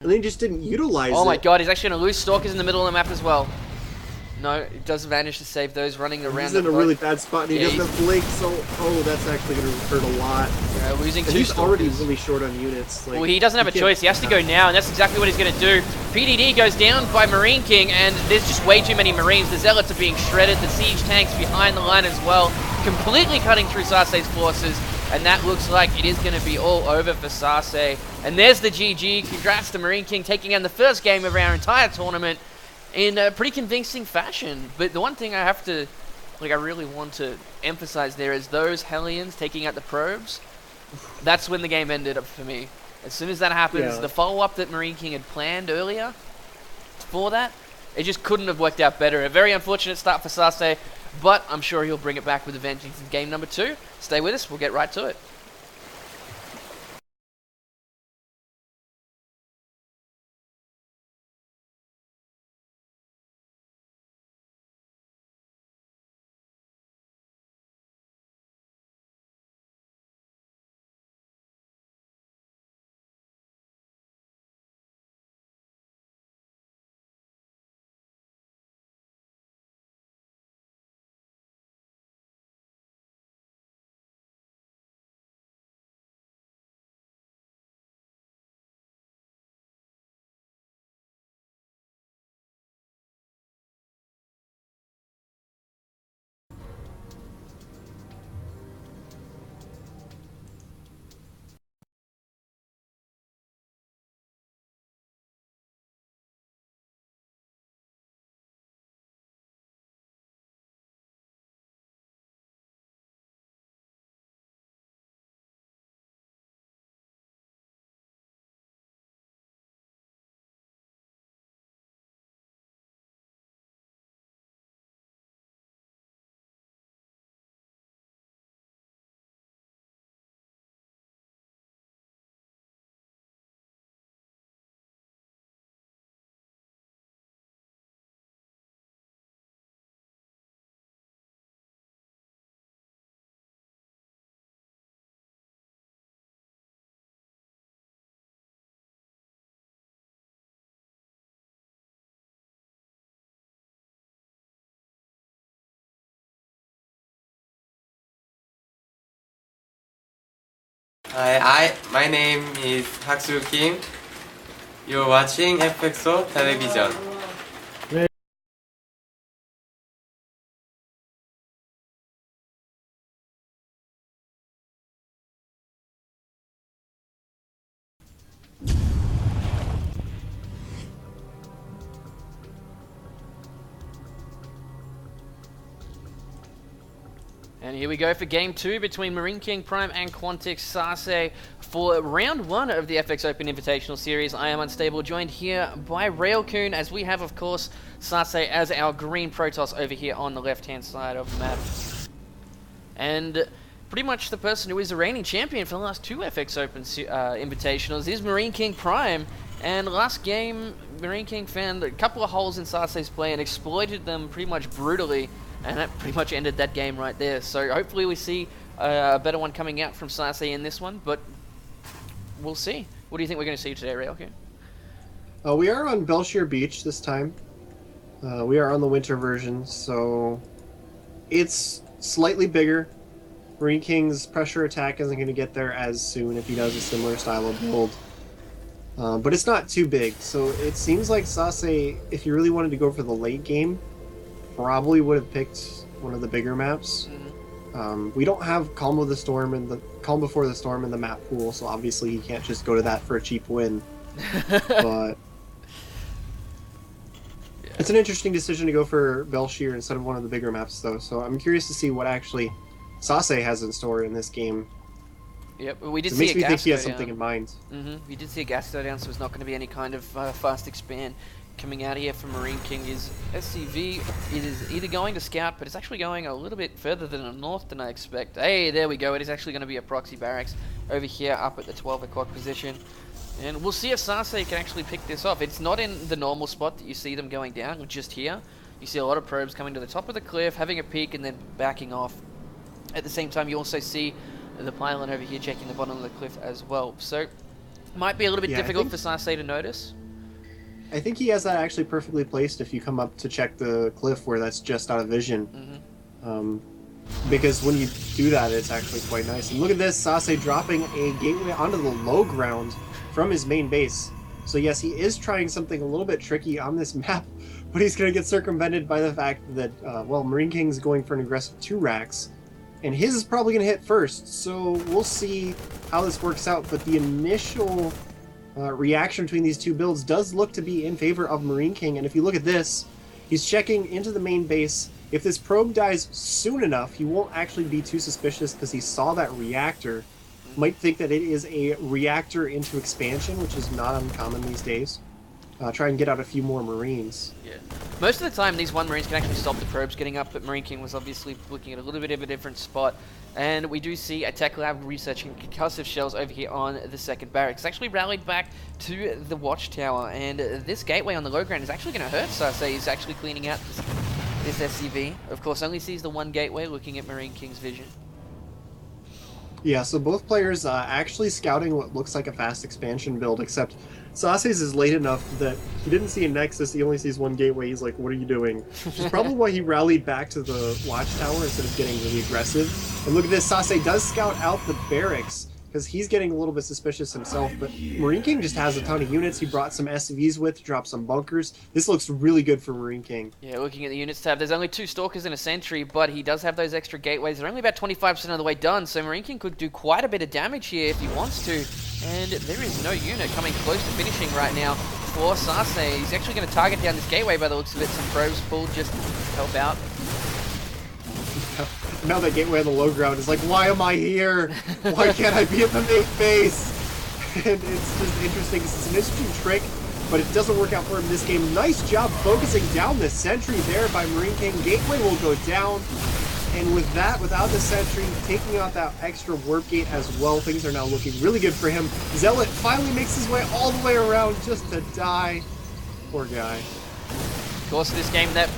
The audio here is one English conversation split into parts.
and they just didn't utilize it. Oh my god, he's actually going to lose. Stalker's in the middle of the map as well. No, it does manage to save those running around. He's in a really bad spot, and he doesn't have Blake, so that's actually going to hurt a lot. Yeah, losing and two he's Stalkers. already really short on units. Well, he doesn't have a choice. He has to go now, and that's exactly what he's going to do. PDD goes down by Marine King, and there's just way too many Marines. The Zealots are being shredded. The Siege tanks behind the line as well, completely cutting through Sase's forces. And that looks like it is going to be all over for Sase. And there's the GG. Congrats to Marine King taking on the first game of our entire tournament in a pretty convincing fashion. But the one thing I have to, I really want to emphasize there is those Hellions taking out the probes. That's when the game ended up for me. As soon as that happens, the follow-up that Marine King had planned earlier for that, it just couldn't have worked out better. A very unfortunate start for Sase, but I'm sure he'll bring it back with a vengeance in game number 2. Stay with us, we'll get right to it. Hi, my name is Haksu Kim. You're watching FXO television. And here we go for game 2 between Marine King Prime and Quantix Sase for round 1 of the FXOpen Invitational Series. I am Unstable, joined here by Railcoon, as we have, of course, Sase as our green Protoss over here on the left-hand side of the map. And pretty much the person who is the reigning champion for the last 2 FXOpen Invitationals is Marine King Prime. And last game, Marine King found a couple of holes in Sase's play and exploited them pretty much brutally. And that pretty much ended that game right there. So hopefully we see a better one coming out from Sase in this one, but we'll see. What do you think we're going to see today, Railkin? We are on Belshire Beach this time. We are on the winter version, so it's slightly bigger. Marine King's pressure attack isn't going to get there as soon if he does a similar style of build. But it's not too big, so it seems like Sase, if you really wanted to go for the late game, probably would have picked one of the bigger maps. We don't have Calm of the Storm and the Calm Before the Storm in the map pool, so obviously he can't just go to that for a cheap win. But it's an interesting decision to go for Belshire instead of one of the bigger maps, though. So I'm curious to see what actually Sase has in store in this game. Yep, we did It see makes a me gas think he has go something down. in mind. We did see a gas go down, so there's not going to be any kind of fast expand coming out here from Marine King. Is SCV, it is either going to scout, but it's actually going a little bit further than the north than I expect. Hey, there we go. It is actually going to be a proxy barracks over here up at the 12 o'clock position. And we'll see if Sase can actually pick this off. It's not in the normal spot that you see them going down, just here. You see a lot of probes coming to the top of the cliff, having a peek, and then backing off. At the same time, you also see the pylon over here checking the bottom of the cliff as well. So Might be a little bit Yeah, I difficult think- for Sase to notice. I think he has that actually perfectly placed if you come up to check the cliff where that's just out of vision. Because when you do that, it's actually quite nice. And look at this, Sase dropping a gateway onto the low ground from his main base. So yes, he is trying something a little bit tricky on this map, but he's going to get circumvented by the fact that, well, Marine King's going for an aggressive 2 racks, and his is probably going to hit first. So we'll see how this works out, but the initial reaction between these two builds does look to be in favor of Marine King. And if you look at this, he's checking into the main base. If this probe dies soon enough, he won't actually be too suspicious because he saw that reactor. Might think that it is a reactor into expansion, which is not uncommon these days. Try and get out a few more Marines. Yeah. Most of the time, these 1 Marines can actually stop the probes getting up, but Marine King was obviously looking at a little bit of a different spot. And we do see a tech lab researching concussive shells over here on the second barracks. It's actually rallied back to the watchtower, and this gateway on the low ground is actually going to hurt Sase. He's actually cleaning out this SCV. Of course, only sees the 1 gateway, looking at Marine King's vision. Yeah, so both players actually scouting what looks like a fast expansion build, except Sase's is late enough that he didn't see a Nexus, he only sees 1 gateway. He's like, what are you doing? Which is probably why he rallied back to the watchtower instead of getting really aggressive. And look at this, Sase does scout out the barracks, because he's getting a little bit suspicious himself, but Marine King just has a ton of units. He brought some SCVs with to drop some bunkers. This looks really good for Marine King. Yeah, looking at the units tab, there's only 2 Stalkers and a Sentry, but he does have those extra gateways. They're only about 25% of the way done, so Marine King could do quite a bit of damage here if he wants to. And there is no unit coming close to finishing right now for Sase. He's actually going to target down this gateway by the looks of it. Some probes pulled just to help out. Now that gateway on the low ground is like, why am I here? Why can't I be at the main base? And it's just interesting. It's an interesting trick, but it doesn't work out for him this game. Nice job focusing down the sentry there by Marine King. Gateway will go down. And with that, without the sentry, taking out that extra warp gate as well, things are now looking really good for him. Zealot finally makes his way all the way around just to die. Poor guy. Of course, this game, that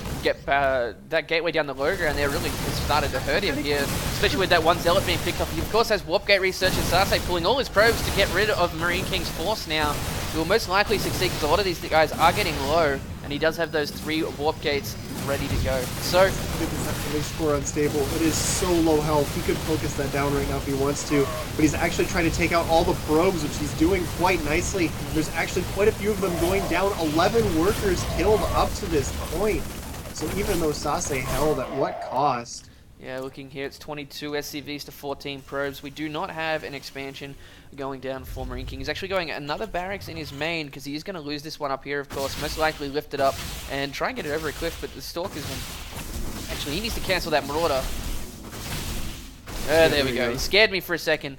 gateway down the low ground there really started to hurt him here, especially with that 1 Zealot being picked up. He, of course, has Warp Gate Research and Sase pulling all his probes to get rid of Marine King's force now. He will most likely succeed because a lot of these guys are getting low, and he does have those 3 Warp Gates ready to go. So, Look at this really score unstable. It is so low health. He could focus that down right now if he wants to, but he's actually trying to take out all the probes, which he's doing quite nicely. There's actually quite a few of them going down. 11 workers killed up to this point. So even though Sase held, at what cost? yeah, looking here, it's 22 SCVs to 14 probes. We do not have an expansion going down for Marine King. He's actually going another barracks in his main because he is going to lose this one up here, of course. Most likely lift it up and try and get it over a cliff, but the Stalker's going... Actually, he needs to cancel that Marauder. There we go. He scared me for a second.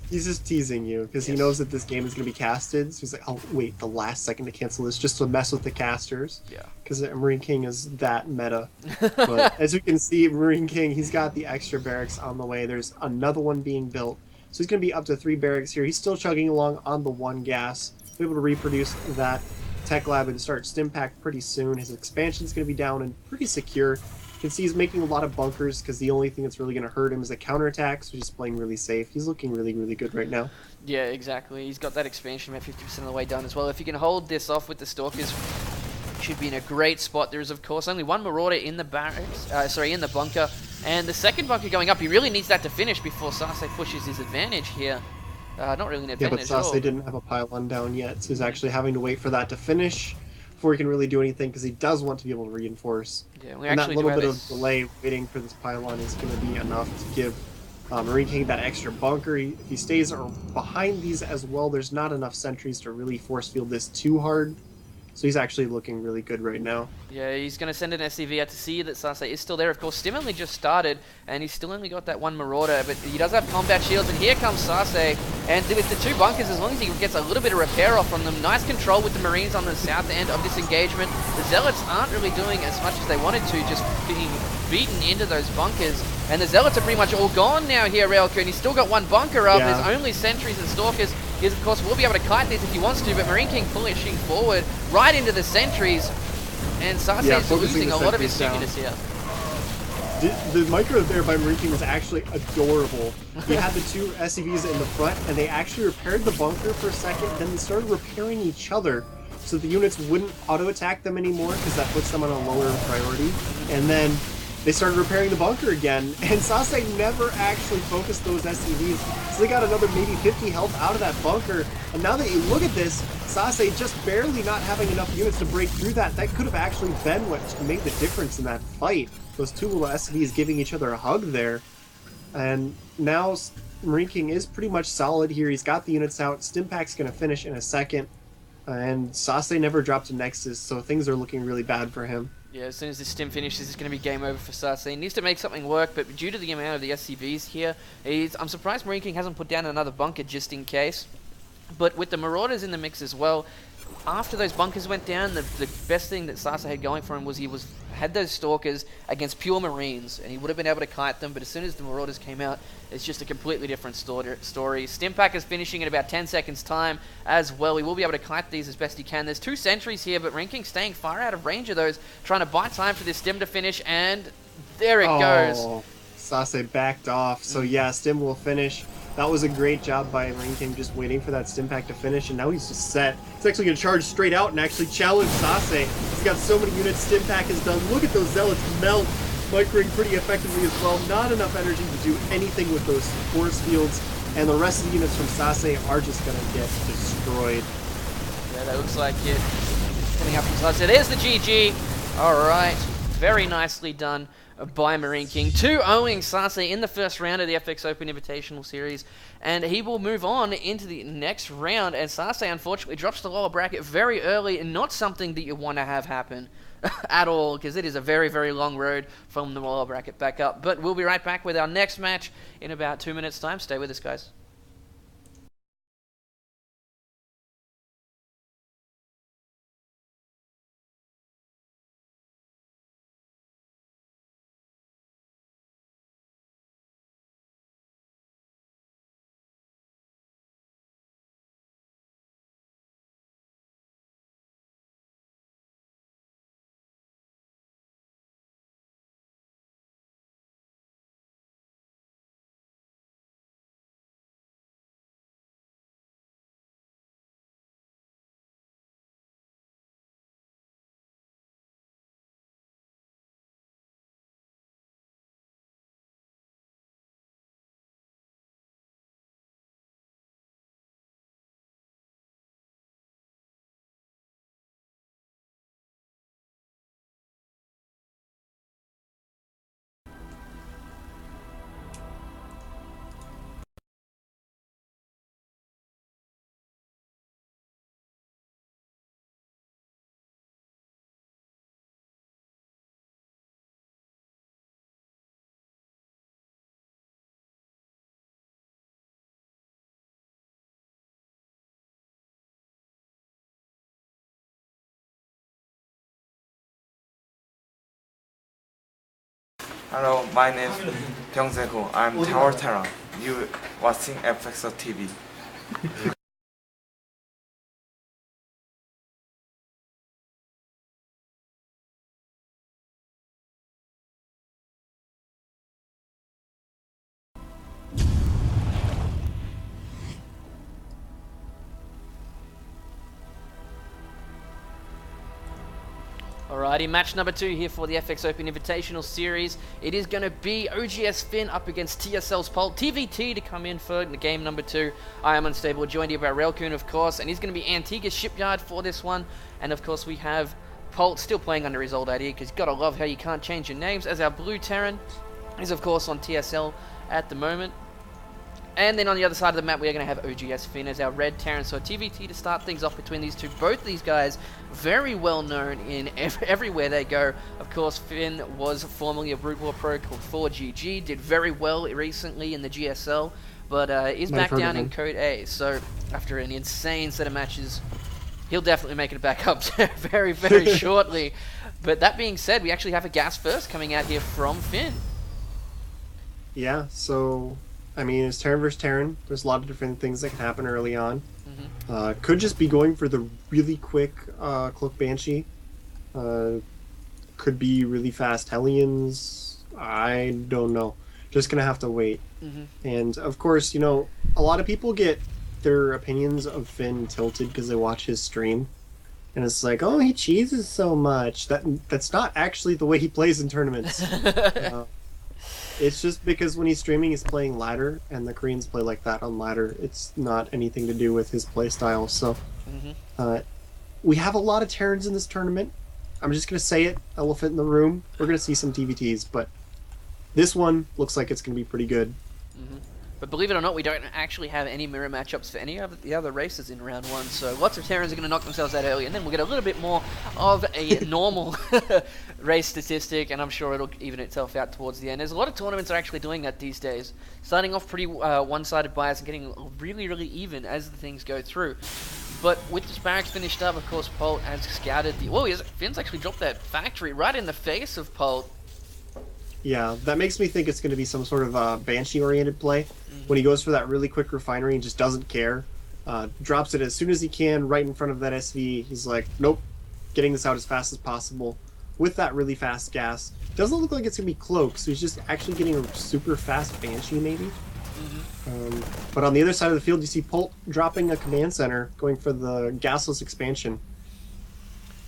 He's just teasing you because he knows that this game is going to be casted. So he's like, "Oh, wait, the last second to cancel this just to mess with the casters." Yeah. Because Marine King is that meta. But as you can see, Marine King, he's got the extra barracks on the way. There's another one being built. So he's going to be up to 3 barracks here. He's still chugging along on the 1 gas. Be able to reproduce that tech lab and start stim pack pretty soon. His expansion is going to be down and pretty secure. You can see he's making a lot of bunkers because the only thing that's really going to hurt him is the counterattack, so he's playing really safe. He's looking really, really good right now. Yeah, exactly. He's got that expansion about 50% of the way done as well. If you can hold this off with the Stalkers, should be in a great spot. There is, of course, only 1 Marauder in the barracks, in the bunker, and the second bunker going up. He really needs that to finish before Sase pushes his advantage here. Not really an advantage yeah, but at all. Sase didn't have a pylon down yet, so he's actually having to wait for that to finish before he can really do anything, because he does want to be able to reinforce. Yeah, we and that actually little do bit have of delay waiting for this pylon is going to be enough to give Marine King that extra bunker. If he stays behind these as well, there's not enough sentries to really force field this too hard. So he's actually looking really good right now. Yeah, he's going to send an SCV out to see that Sase is still there. Of course, Stim only just started, and he's still only got that 1 Marauder, but he does have combat shields, and here comes Sase. And with the 2 bunkers, as long as he gets a little bit of repair off from them, nice control with the Marines on the south end of this engagement. The Zealots aren't really doing as much as they wanted to, just being beaten into those bunkers. And the Zealots are pretty much all gone now here, Relka, and he's still got 1 bunker up. Yeah. There's only sentries and Stalkers. He, of course, will be able to kite these if he wants to, but Marine King pushing forward right into the sentries. And Sase is losing a lot of his units here. The micro there by Marine King was actually adorable. He had the two SCVs in the front, and they actually repaired the bunker for a second, then they started repairing each other so the units wouldn't auto-attack them anymore, because that puts them on a lower priority. And then they started repairing the bunker again, and Sase never actually focused those SCVs, so they got another maybe 50 health out of that bunker. And now that you look at this, Sase just barely not having enough units to break through that. That could have actually been what made the difference in that fight. Those two little SCVs giving each other a hug there. And now Marine King is pretty much solid here. He's got the units out. Stimpak's going to finish in a second. And Sase never dropped a Nexus, so things are looking really bad for him. Yeah, as soon as this stim finishes, it's going to be game over for Sase. He needs to make something work, but due to the amount of the SCVs here, I'm surprised Marine King hasn't put down another bunker just in case. But with the Marauders in the mix as well, after those bunkers went down, the best thing that Sase had going for him was he had those Stalkers against pure Marines, and he would have been able to kite them, but as soon as the Marauders came out, it's just a completely different story. Stimpak is finishing in about 10 seconds time as well. He will be able to kite these as best he can. There's two sentries here, but Marine King staying far out of range of those, trying to buy time for this stim to finish, and there it goes. Sase backed off, so yeah, stim will finish. That was a great job by Marine King, just waiting for that Stimpak to finish, and now he's just set. He's actually going to charge straight out and actually challenge Sase. He's got so many units Stimpak is done. Look at those Zealots melt, microing pretty effectively as well. Not enough energy to do anything with those force fields, and the rest of the units from Sase are just going to get destroyed. Yeah, that looks like it. Coming up from Sase. There's the GG. All right. Very nicely done by Marine King, 2-0ing Sase in the first round of the FXOpen Invitational Series, and he will move on into the next round, and Sase unfortunately drops the lower bracket very early, and not something that you want to have happen at all, because it is a very, very long road from the lower bracket back up. But we'll be right back with our next match in about 2 minutes' time. Stay with us, guys. Hello, my name is Byung-se-ho. I'm Tower Terra. You watching FXO TV. Alrighty, match number 2 here for the FXOpen Invitational Series. It is going to be OGS Finn up against TSL's Pult. TVT to come in for the game number 2. I am Unstable, joined here by Railcoon, of course, and he's going to be Antigua Shipyard for this one. And of course we have Pult still playing under his old ID, because gotta love how you can't change your names, as our Blue Terran is of course on TSL at the moment. And then on the other side of the map, we are going to have OGS Finn as our Red Terran. So TVT to start things off between these two. Both these guys very well known in everywhere they go. Of course, Finn was formerly a Brute War Pro called 4GG. Did very well recently in the GSL, but is back down in Code A. So after an insane set of matches, he'll definitely make it back up very, very shortly. But that being said, we actually have a gas first coming out here from Finn. Yeah, so I mean, it's Terran versus Terran. There's a lot of different things that can happen early on. Could just be going for the really quick Cloak Banshee. Could be really fast Hellions. I don't know. Just gonna have to wait. Hmm. And of course, you know, a lot of people get their opinions of Finn tilted because they watch his stream, and it's like, oh, he cheeses so much. That's not actually the way he plays in tournaments. Uh, it's just because when he's streaming, he's playing ladder, and the Koreans play like that on ladder. It's not anything to do with his play style. So, Hmm. uh, we have a lot of Terrans in this tournament. I'm just gonna say it, elephant in the room. We're gonna see some TVTs, but this one looks like it's gonna be pretty good. Hmm. But believe it or not, we don't actually have any mirror matchups for any of the other races in round one, so lots of Terrans are going to knock themselves out early, and then we'll get a little bit more of a normal race statistic, and I'm sure it'll even itself out towards the end. There's a lot of tournaments are actually doing that these days, starting off pretty one-sided bias and getting really, really even as the things go through. But with the barracks finished up, of course, Polt has scouted the... Whoa, Finn's actually dropped that factory right in the face of Polt. Yeah, that makes me think it's going to be some sort of Banshee-oriented play. When he goes for that really quick refinery and just doesn't care, drops it as soon as he can right in front of that SV. He's like, nope, getting this out as fast as possible with that really fast gas. Doesn't look like it's going to be Cloak, so he's just actually getting a super fast Banshee, maybe. But on the other side of the field, you see Polt dropping a command center, going for the gasless expansion.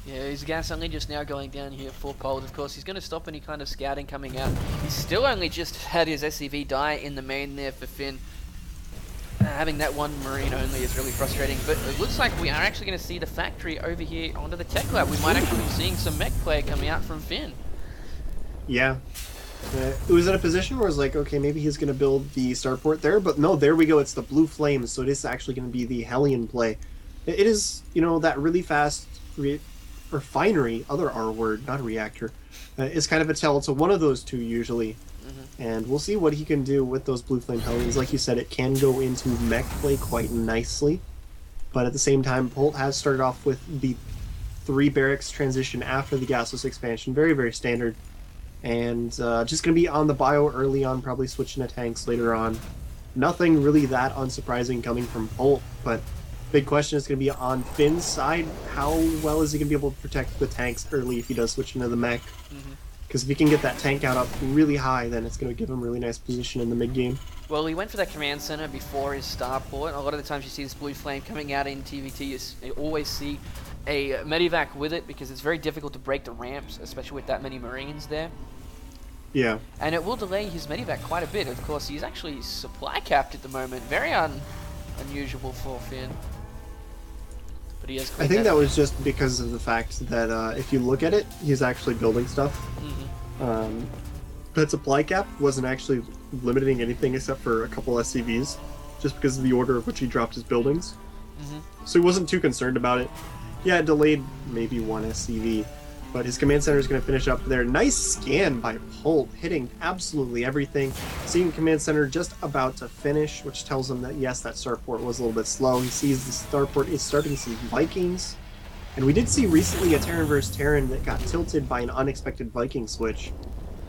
Yeah, his gas only just now going down here for Polt. Of course, he's going to stop any kind of scouting coming out. He's still only just had his SCV die in the main there for Finn. Having that one Marine only is really frustrating, but it looks like we are actually going to see the factory over here onto the Tech Lab. We might actually be seeing some mech play coming out from Finn. Yeah. It was in a position where it was like, okay, maybe he's going to build the starport there, but no, there we go. It's the Blue Flames, so it is actually going to be the Hellion play. It is, you know, that really fast refinery, other R word, not a reactor, is kind of a tell. It's a one of those two usually. And we'll see what he can do with those Blue Flame Hellions. Like you said, it can go into mech play quite nicely. But at the same time, Polt has started off with the 3 barracks transition after the gasless expansion. Very, very standard. And just going to be on the bio early on, probably switching to tanks later on. Nothing really that unsurprising coming from Polt, but big question is going to be on Finn's side. How well is he going to be able to protect the tanks early if he does switch into the mech? Because if he can get that tank count up really high, then it's going to give him really nice position in the mid-game. Well, he went for that command center before his starport. A lot of the times you see this Blue Flame coming out in TVT, you always see a Medivac with it because it's very difficult to break the ramps, especially with that many Marines there. Yeah. And it will delay his Medivac quite a bit. Of course, he's actually supply capped at the moment. Very unusual for Finn. But he has I think that was just because of the fact that if you look at it, he's actually building stuff. That supply cap wasn't actually limiting anything except for a couple SCVs, just because of the order of which he dropped his buildings. So he wasn't too concerned about it. Yeah, it delayed maybe 1 SCV, but his command center is going to finish up there. Nice scan by Polt, hitting absolutely everything. Seeing command center just about to finish, which tells him that yes, that starport was a little bit slow. He sees the starport is starting to see Vikings. And we did see recently a Terran versus Terran that got tilted by an unexpected Viking switch.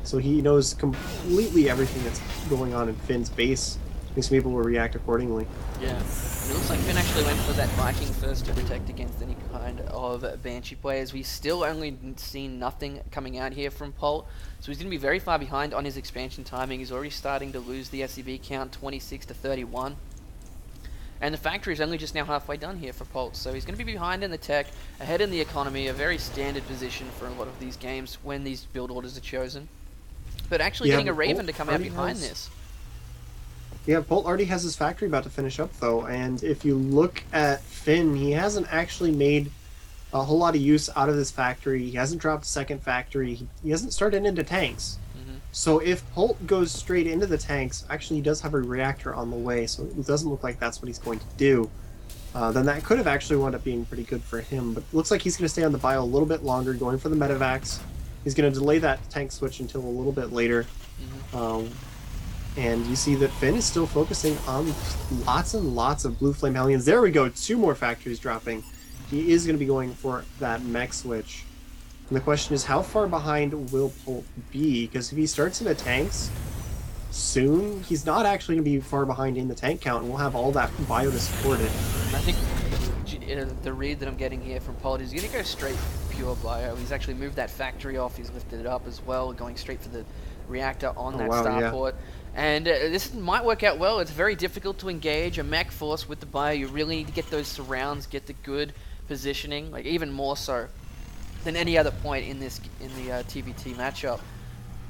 So he knows completely everything that's going on in Finn's base. Makes me able to react accordingly. Yeah. And it looks like Finn actually went for that Viking first to protect against any kind of Banshee players. We've still only seen nothing coming out here from Polt. So he's going to be very far behind on his expansion timing. He's already starting to lose the SCV count 26 to 31. And the factory is only just now halfway done here for Polt, so he's going to be behind in the tech, ahead in the economy, a very standard position for a lot of these games when these build orders are chosen. But actually getting a Raven to come out behind this. Yeah, Polt already has his factory about to finish up, though, and if you look at Finn, he hasn't actually made a whole lot of use out of this factory. He hasn't dropped a second factory. He hasn't started into tanks. So if Polt goes straight into the tanks, actually he does have a reactor on the way, so it doesn't look like that's what he's going to do. Then that could have actually wound up being pretty good for him, but it looks like he's going to stay on the bio a little bit longer, going for the Medivacs. He's going to delay that tank switch until a little bit later. And you see that Finn is still focusing on lots and lots of Blue Flame Hellions. There we go, 2 more factories dropping. He is going to be going for that mech switch. And the question is, how far behind will Polt be? Because if he starts in the tanks soon, he's not actually going to be far behind in the tank count, and we'll have all that bio to support it. I think the read that I'm getting here from Polt is going to go straight pure bio. He's actually moved that factory off, he's lifted it up as well, going straight for the reactor on that wow, yeah. starport. And this might work out well. It's very difficult to engage a mech force with the bio. You really need to get those surrounds, get the good positioning, like even more so than any other point in the TVT matchup.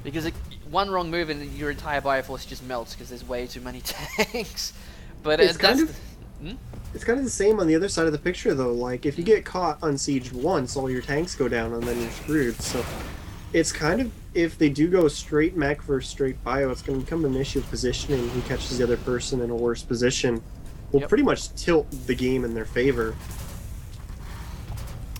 Because one wrong move and your entire bio force just melts because there's way too many tanks. But it's kind of the same on the other side of the picture, though. Like, if you get caught unsieged once, all your tanks go down, and then you're screwed. So it's kind of, if they do go straight mech versus straight bio, it's going to become an issue of positioning. Who catches the other person in a worse position will pretty much tilt the game in their favor.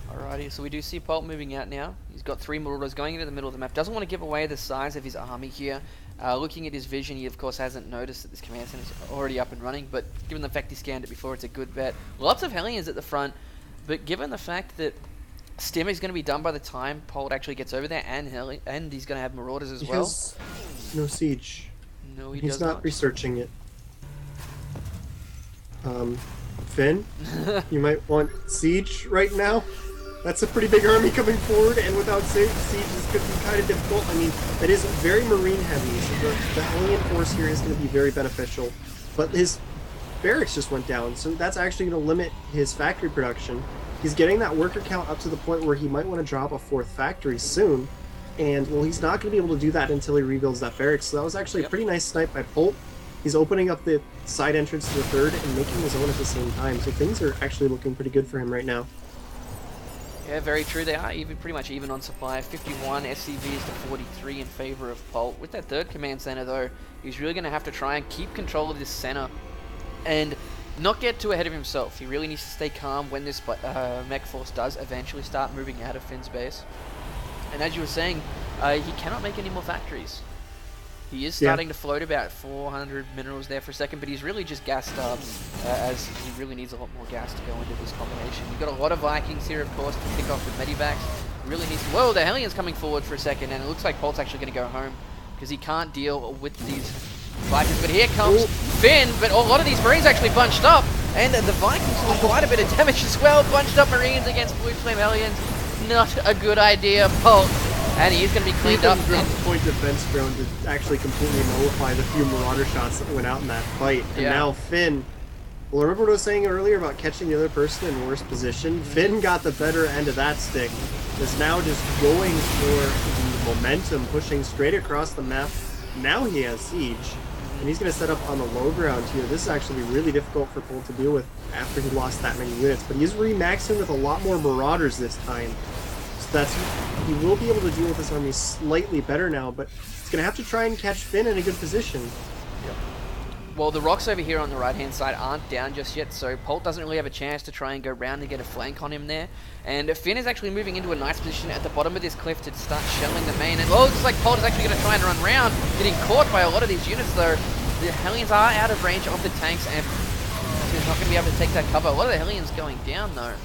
Alrighty, so we do see Pulp moving out now. He's got 3 Marauders going into the middle of the map. Doesn't want to give away the size of his army here. Looking at his vision, he of course hasn't noticed that this command center is already up and running, but given the fact he scanned it before, it's a good bet. Lots of Hellions at the front, but given the fact that Stim is going to be done by the time Polt actually gets over there, and he's going to have Marauders as well. Has no siege. No, He's not researching it. Finn, you might want siege right now. That's a pretty big army coming forward, and without siege, this could be kind of difficult. I mean, that is very marine heavy, so the Hellion force here is going to be very beneficial. But his barracks just went down, so that's actually going to limit his factory production. He's getting that worker count up to the point where he might want to drop a 4th factory soon, and, well, he's not going to be able to do that until he rebuilds that barracks. So that was actually a pretty nice snipe by Polt. He's opening up the side entrance to the 3rd and making his own at the same time, so things are actually looking pretty good for him right now. Yeah, very true. They are pretty much even on supply. 51 SCVs to 43 in favor of Polt. With that 3rd command center, though, he's really going to have to try and keep control of this center and not get too ahead of himself. He really needs to stay calm when this mech force does eventually start moving out of Finn's base. And as you were saying, he cannot make any more factories. He is starting to float about 400 minerals there for a second, but he's really just gassed up, as he really needs a lot more gas to go into this combination. You've got a lot of Vikings here, of course, to pick off with medivacs. He really needs to... Whoa, the Hellion's coming forward for a second, and it looks like Polt's actually going to go home, because he can't deal with these Vikings. But here comes Finn, but a lot of these Marines actually bunched up, and the Vikings doing quite a bit of damage as well. Bunched up Marines against Blue Flame Hellions. Not a good idea, Polt. And he is going to be cleaned up. Point defense drone to actually completely nullify the few Marauder shots that went out in that fight. And now Finn, well, remember what I was saying earlier about catching the other person in worse position? Finn got the better end of that stick. Is now just going for the momentum, pushing straight across the map. Now he has siege, and he's going to set up on the low ground here. This is actually really difficult for Polt to deal with after he lost that many units, but he's remaxing with a lot more Marauders this time. He will be able to deal with this army slightly better now, but he's going to have to try and catch Finn in a good position. Yep. Well, the rocks over here on the right-hand side aren't down just yet, so Polt doesn't really have a chance to try and go round and get a flank on him there. And Finn is actually moving into a nice position at the bottom of this cliff to start shelling the main. And it looks like Polt is actually going to try and run round, getting caught by a lot of these units, though. The Hellions are out of range of the tanks, and he's not going to be able to take that cover. A lot of the Hellions going down, though.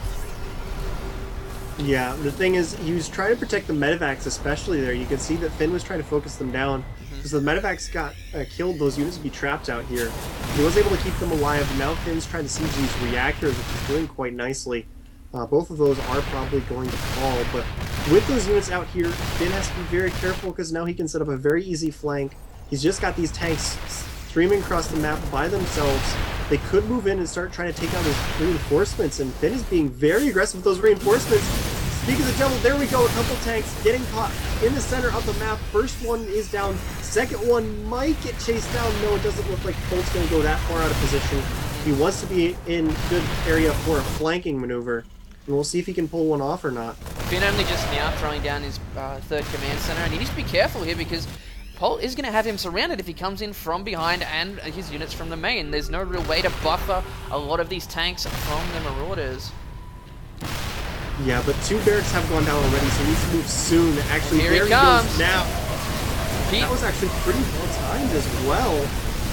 Yeah, the thing is, he was trying to protect the medivacs, especially there. You can see that Finn was trying to focus them down, because the medivacs got killed. Those units would be trapped out here. He was able to keep them alive, and now Finn's trying to siege these reactors, which is doing quite nicely. Both of those are probably going to fall, but with those units out here, Finn has to be very careful, because now he can set up a very easy flank. He's just got these tanks streaming across the map by themselves. They could move in and start trying to take out his reinforcements, and Finn is being very aggressive with those reinforcements. Speak of the devil, there we go, a couple tanks getting caught in the center of the map. First one is down, second one might get chased down. No, it doesn't look like Polt's going to go that far out of position. He wants to be in good area for a flanking maneuver, and we'll see if he can pull one off or not. Finn only just now throwing down his 3rd command center, and he needs to be careful here, because Polt is going to have him surrounded if he comes in from behind and his units from the main. There's no real way to buffer a lot of these tanks from the Marauders. Yeah, but 2 barracks have gone down already, so he needs to move soon. Actually, here there he comes. Goes now. That was actually pretty well timed as well.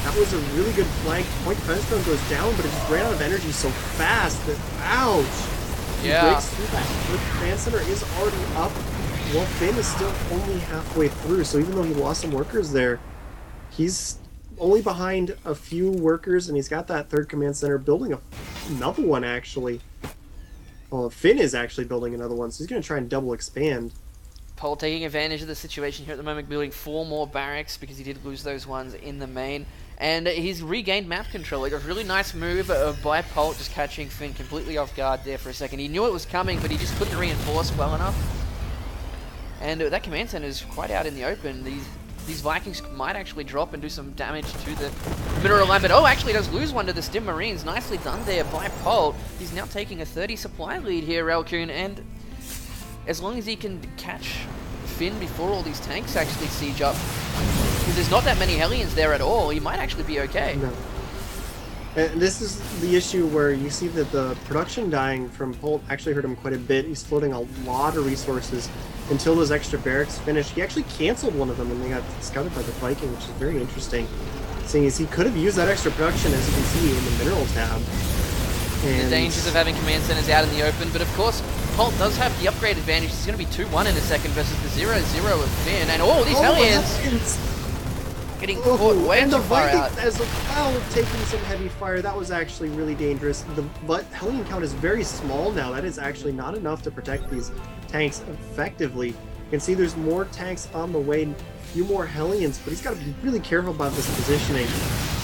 That was a really good flank. Point defense drone goes down, but it just ran out of energy so fast that, ouch! He breaks through that. The command center is already up. Well, Finn is still only halfway through, so even though he lost some workers there, he's only behind a few workers, and he's got that 3rd command center building another one, actually. Well, Finn is actually building another one, so he's going to try and double expand. Pole taking advantage of the situation here at the moment, building 4 more barracks because he did lose those ones in the main. And he's regained map control. Like a really nice move by Polt, just catching Finn completely off guard there for a second. He knew it was coming, but he just couldn't reinforce well enough. And that command center is quite out in the open. These Vikings might actually drop and do some damage to the mineral line, but oh, actually does lose one to the Stim Marines. Nicely done there by Polt. He's now taking a 30 supply lead here, Relkun, and as long as he can catch Finn before all these tanks actually siege up, because there's not that many Hellions there at all, he might actually be okay. No. And this is the issue where you see that the production dying from Polt actually hurt him quite a bit. He's floating a lot of resources until those extra barracks finished. He actually canceled one of them when they got scouted by the Viking, which is very interesting. Seeing as he could have used that extra production, as you can see, in the mineral tab. And the dangers of having command centers out in the open, but of course, Polt does have the upgrade advantage. He's going to be 2-1 in a second versus the 0-0 of Finn, and all these Hellions getting caught way too far out. And the Viking as well taking some heavy fire. That was actually really dangerous. But Hellion count is very small now. That is actually not enough to protect these tanks effectively. You can see there's more tanks on the way, a few more Hellions, but he's got to be really careful about this positioning.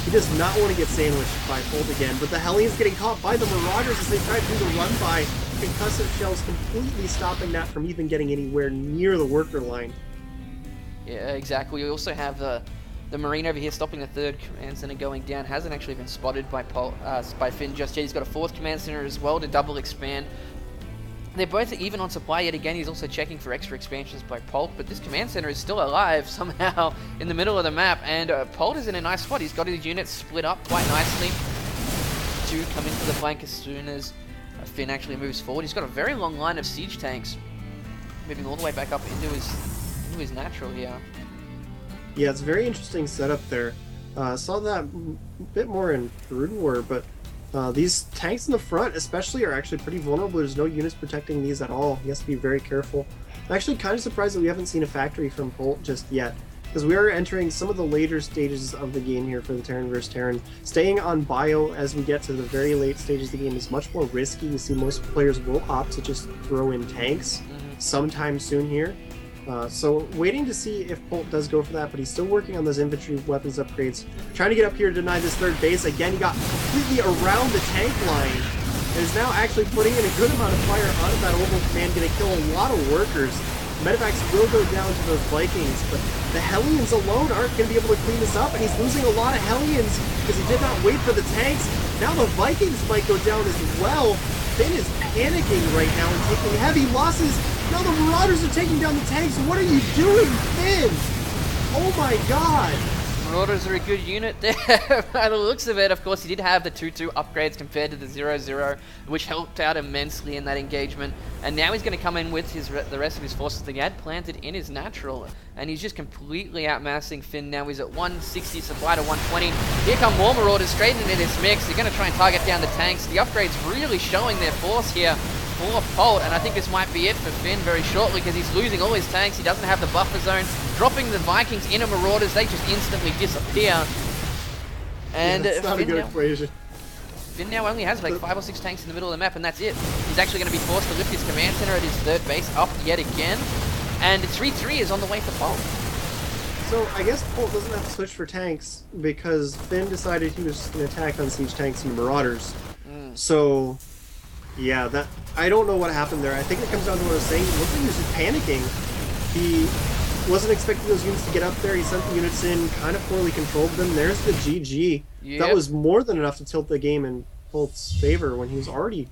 He does not want to get sandwiched by Polt again, but the Hellions getting caught by the Marauders as they try to do the run-by. Concussive shells completely stopping that from even getting anywhere near the worker line. Yeah, exactly. We also have the Marine over here stopping the 3rd command center going down. Hasn't actually been spotted by Finn just yet. He's got a 4th command center as well to double expand. They're both even on supply yet again. He's also checking for extra expansions by Polt, but this command center is still alive somehow in the middle of the map, and Polt is in a nice spot. He's got his units split up quite nicely. Do come into the flank as soon as Finn actually moves forward. He's got a very long line of siege tanks moving all the way back up into his natural here. Yeah, it's a very interesting setup there. Saw that a bit more in Brood War, but these tanks in the front especially are actually pretty vulnerable. There's no units protecting these at all. He has to be very careful. I'm actually kind of surprised that we haven't seen a factory from Polt just yet, because we are entering some of the later stages of the game here for the Terran vs. Terran. Staying on bio as we get to the very late stages of the game is much more risky. You see most players will opt to just throw in tanks sometime soon here. So waiting to see if Polt does go for that, but he's still working on those infantry weapons upgrades. Trying to get up here to deny this 3rd base. Again, he got completely around the tank line and is now actually putting in a good amount of fire onto that orbital command, going to kill a lot of workers. Medivacs will go down to those Vikings, but the Hellions alone aren't going to be able to clean this up, and he's losing a lot of Hellions because he did not wait for the tanks. Now the Vikings might go down as well. Finn is panicking right now and taking heavy losses. Now the Marauders are taking down the tanks. What are you doing, Finn? Oh my god. Marauders are a good unit there by the looks of it. Of course, he did have the 2-2 upgrades compared to the 0-0, which helped out immensely in that engagement. And now he's going to come in with the rest of his forces that he had planted in his natural. And he's just completely outmassing Finn now. He's at 160 supply to 120. Here come more Marauders straight into this mix. They're going to try and target down the tanks. The upgrades really showing their force here for Polt, and I think this might be it for Finn very shortly because he's losing all his tanks. He doesn't have the buffer zone. Dropping the Vikings into Marauders, they just instantly disappear. And yeah, that's not a good equation. Finn now only has like 5 or 6 tanks in the middle of the map, and that's it. He's actually going to be forced to lift his command center at his 3rd base up yet again, and 3-3 is on the way for Polt. So I guess Polt doesn't have to switch for tanks because Finn decided he was going to attack on siege tanks and Marauders. So yeah, that I don't know what happened there. I think it comes down to what I was saying. It looked like he was just panicking. He wasn't expecting those units to get up there. He sent the units in, kind of poorly controlled them. There's the GG. Yep. That was more than enough to tilt the game in Polt's favor when he was already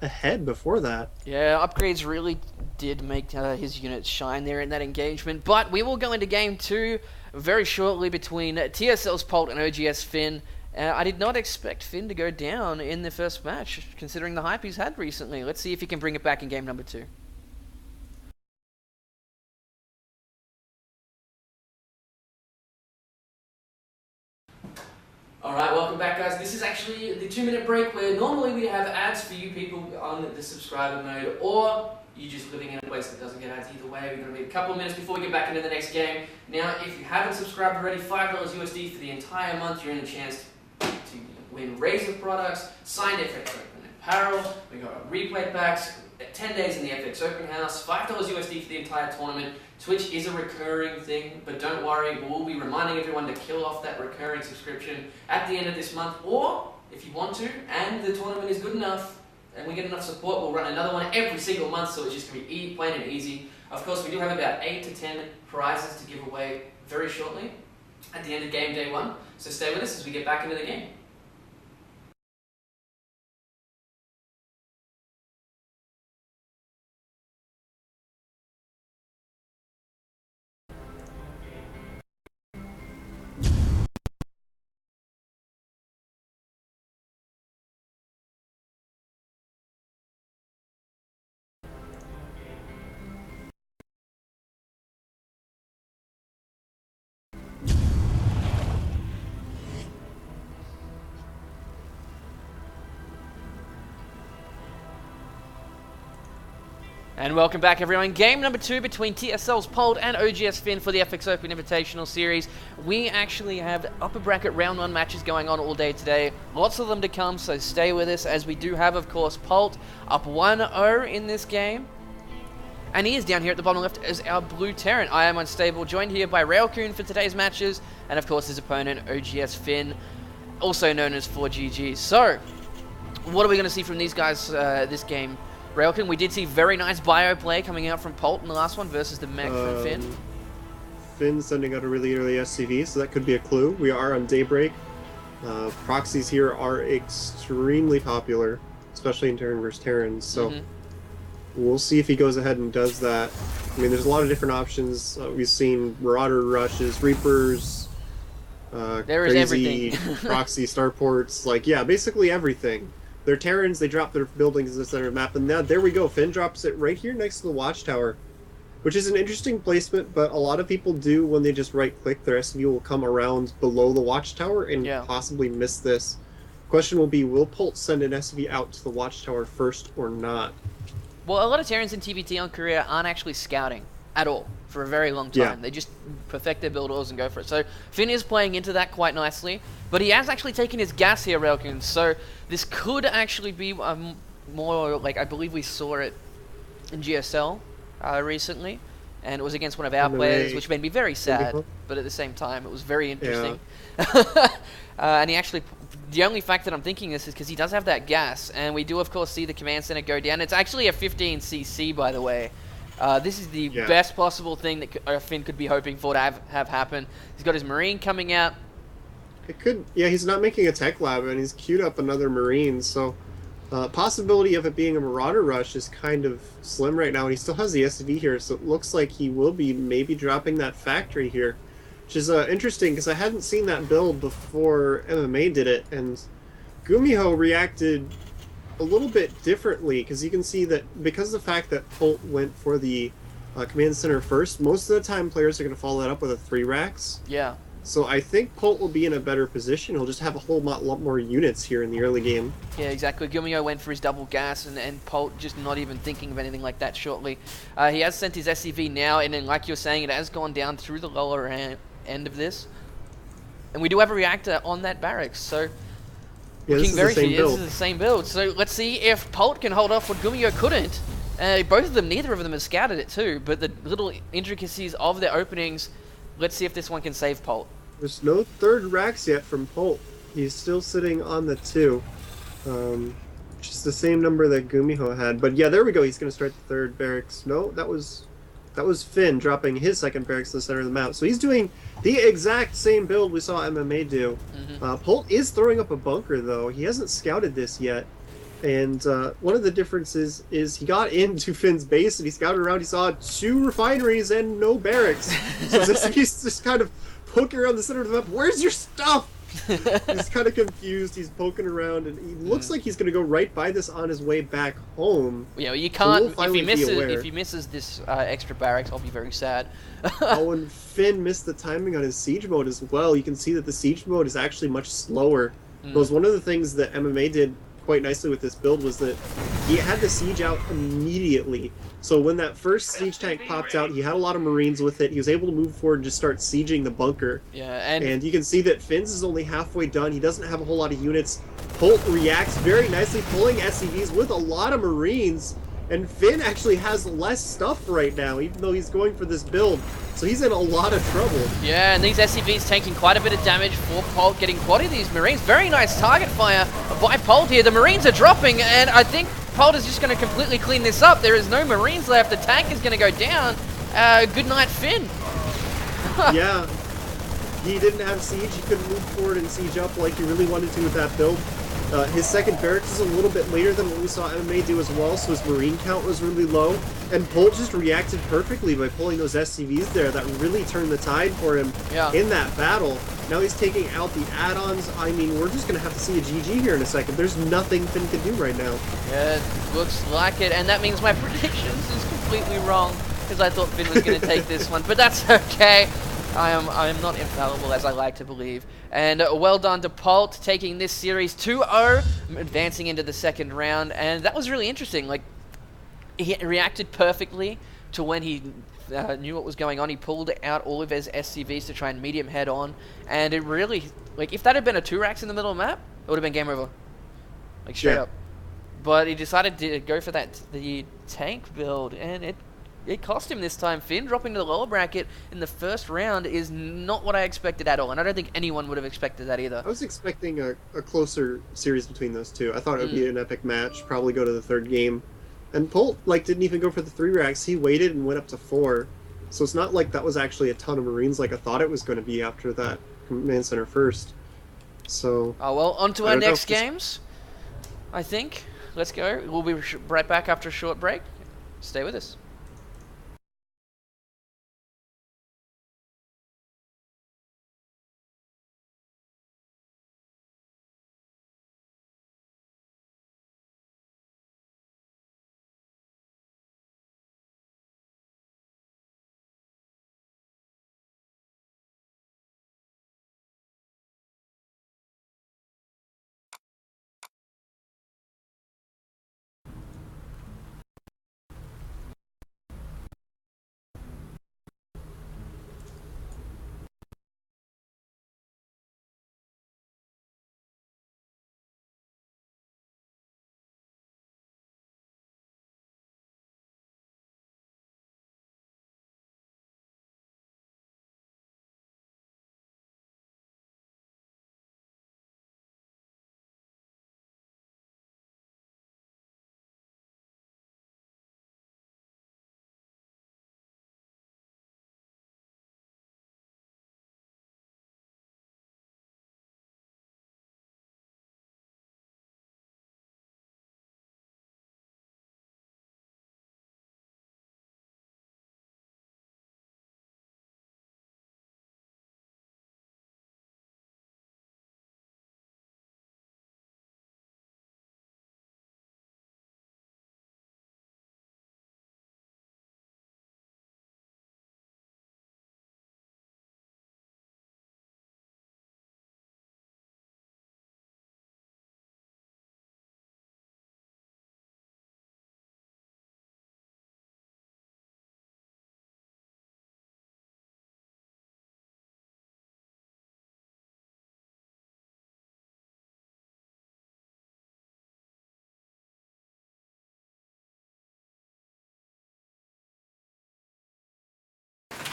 ahead before that. Yeah, upgrades really did make his units shine there in that engagement. But we will go into game 2 very shortly between TSL's Polt and OGS Finn. I did not expect Finn to go down in the first match, considering the hype he's had recently. Let's see if he can bring it back in game number 2. Alright, welcome back guys. This is actually the 2-minute break where normally we have ads for you people on the subscriber mode, or you just living in a place that doesn't get ads. Either way, we're going to be a couple of minutes before we get back into the next game. Now, if you haven't subscribed already, $5 USD for the entire month, you're in a chance to win Razer products, signed FXOpen apparel, we got replay packs, 10 days in the FX Open House, $5 USD for the entire tournament. Twitch is a recurring thing, but don't worry, we'll be reminding everyone to kill off that recurring subscription at the end of this month, or if you want to, and the tournament is good enough, and we get enough support, we'll run another one every single month, so it's just going to be plain and easy. Of course, we do have about 8 to 10 prizes to give away very shortly at the end of game day 1, so stay with us as we get back into the game. And welcome back, everyone. Game number 2 between TSL's Polt and OGS Finn for the FXOpen Invitational Series. We actually have upper bracket round 1 matches going on all day today. Lots of them to come, so stay with us, as we do have, of course, Polt up 1-0 in this game. And he is down here at the bottom left as our blue Terran. I am unstable, joined here by Railcoon for today's matches, and of course his opponent, OGS Finn, also known as 4GG. So, what are we going to see from these guys this game? Railkin, we did see very nice bio play coming out from Polt in the last one versus the mech from Finn. Finn sending out a really early SCV, so that could be a clue. We are on Daybreak. Proxies here are extremely popular, especially in Terran versus Terran, so we'll see if he goes ahead and does that. I mean, there's a lot of different options. We've seen Marauder Rushes, Reapers, there is crazy everything. proxy starports, like, yeah, basically everything. They're Terrans, they drop their buildings in the center of the map, and now there we go. Finn drops it right here next to the watchtower, which is an interesting placement, but a lot of people do, when they just right-click, their SCV will come around below the watchtower and possibly miss this. Question will be, will Polt send an SCV out to the watchtower first or not? Well, a lot of Terrans in TVT on Korea aren't actually scouting at all for a very long time. Yeah. They just perfect their build orders and go for it. So Finn is playing into that quite nicely, but he has actually taken his gas here, Railkin. So this could actually be more like, I believe we saw it in GSL recently, and it was against one of our players, which made me very sad, but at the same time, it was very interesting. Yeah. And he actually, the only fact that I'm thinking this is because he does have that gas, and we do, of course, see the command center go down. It's actually a 15cc, by the way. This is the best possible thing that Finn could be hoping for to have happen. He's got his Marine coming out. It could, yeah, he's not making a tech lab, and he's queued up another Marine, so possibility of it being a Marauder Rush is kind of slim right now, and he still has the SCV here, so it looks like he will be maybe dropping that factory here, which is interesting, because I hadn't seen that build before MMA did it, and Gumiho reacted a little bit differently, because you can see that because of the fact that Polt went for the command center first, most of the time players are going to follow that up with a 3 racks. Yeah. So I think Polt will be in a better position. He'll just have a whole lot more units here in the early game. Yeah, exactly. Gumiho went for his double gas, and Polt just not even thinking of anything like that shortly. He has sent his SCV now, and then, like you're saying, it has gone down through the lower end of this. And we do have a reactor on that barracks, so yeah, this is the same build. This is the same build. So let's see if Polt can hold off what Gumiho couldn't. Both of them, neither of them have scouted it too, but the little intricacies of their openings, let's see if this one can save Polt. There's no 3rd racks yet from Polt. He's still sitting on the 2. Which is the same number that Gumiho had. But yeah, there we go. He's going to start the 3rd barracks. No, that was Finn dropping his 2nd barracks to the center of the map. So he's doing the exact same build we saw MMA do. Polt is throwing up a bunker, though. He hasn't scouted this yet. And one of the differences is he got into Finn's base and he scouted around. He saw 2 refineries and no barracks. So he's just kind of poking around the center of the map. Where's your stuff? He's kind of confused. He's poking around, and he looks like he's going to go right by this on his way back home. Yeah, you can't. So if he misses this extra barracks, I'll be very sad. Oh, and Finn missed the timing on his siege mode as well. You can see that the siege mode is actually much slower. Because one of the things that MMA did quite nicely with this build was that he had the siege out immediately. So when that first siege tank popped out, he had a lot of Marines with it. He was able to move forward and just start sieging the bunker. Yeah, and you can see that Finn's is only halfway done. He doesn't have a whole lot of units. Polt reacts very nicely, pulling SCVs with a lot of Marines. And Finn actually has less stuff right now, even though he's going for this build. So he's in a lot of trouble. Yeah, and these SCVs taking quite a bit of damage for Polt, getting quad of these Marines. Very nice target fire by Polt here. The Marines are dropping, and I think Polt is just going to completely clean this up. There is no Marines left. The tank is going to go down. Good night, Finn. Yeah. He didn't have siege. He couldn't move forward and siege up like he really wanted to with that build. His second barracks is a little bit later than what we saw MMA do as well, so his Marine count was really low. And Polt just reacted perfectly by pulling those SCVs there. That really turned the tide for him in that battle. Now he's taking out the add-ons. I mean, we're just going to have to see a GG here in a second. There's nothing Finn can do right now. Yeah, it looks like it. And that means my predictions is completely wrong, because I thought Finn was going to take this one. But that's okay. I am not infallible, as I like to believe. And well done to Polt, taking this series 2-0, advancing into the second round. And that was really interesting. Like, he reacted perfectly to when he knew what was going on. He pulled out all of his SCVs to try and meet him head on. And it really, like, if that had been a 2-racks in the middle of the map, it would have been game over. Like, straight up. But he decided to go for the tank build, and it cost him this time. Finn dropping to the lower bracket in the first round is not what I expected at all, and I don't think anyone would have expected that either. I was expecting a closer series between those two. I thought it would be an epic match, probably go to the third game. And Polt, like, didn't even go for the 3-racks. He waited and went up to 4. So it's not like that was actually a ton of Marines like I thought it was going to be after that command center first. So... Oh, well, on to our next games, I think. Let's go. We'll be right back after a short break. Stay with us.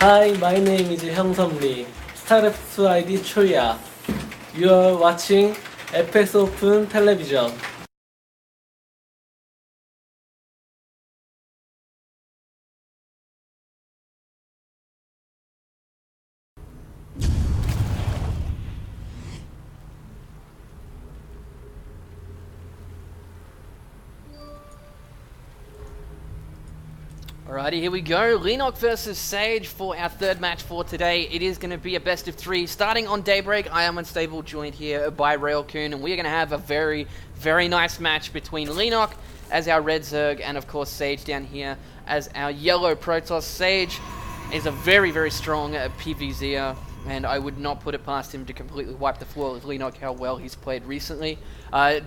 Hi, my name is Hyung-Sum Lee, StarFX ID Choya. You are watching FXOpen television. Alrighty, here we go. Lenok versus Sage for our third match for today. It is going to be a best of 3. Starting on Daybreak, I am unstable, joined here by Railcoon, and we are going to have a very, very nice match between Lenok as our red Zerg, and of course Sage down here as our yellow Protoss. Sage is a very, very strong PvZer, and I would not put it past him to completely wipe the floor with Lenok, how well he's played recently.